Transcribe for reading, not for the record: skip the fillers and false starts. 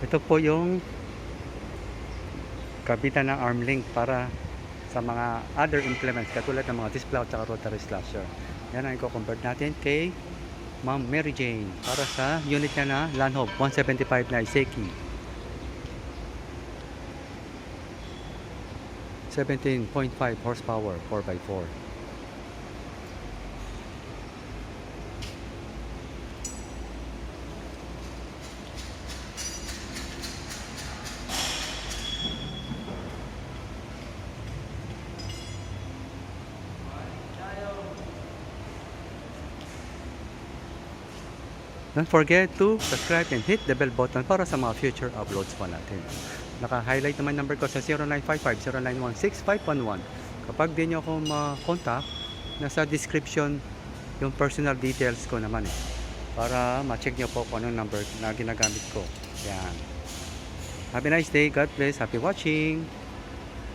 Ito po yung kabitan ng arm link para sa mga other implements katulad ng mga disc plow at rotary slasher. Yan ang i-convert natin kay Ma'am Mary Jane para sa unit niya na Landhope 175 na Iseki. 17.5 horsepower 4x4. Don't forget to subscribe and hit the bell button para sa mga future uploads po natin. Naka-highlight naman number ko sa 0955-091-6511. Kapag di nyo ako ma-contact, nasa description yung personal details ko naman para ma-check nyo po kung anong number na ginagamit ko. Yan. Have a nice day. God bless. Happy watching.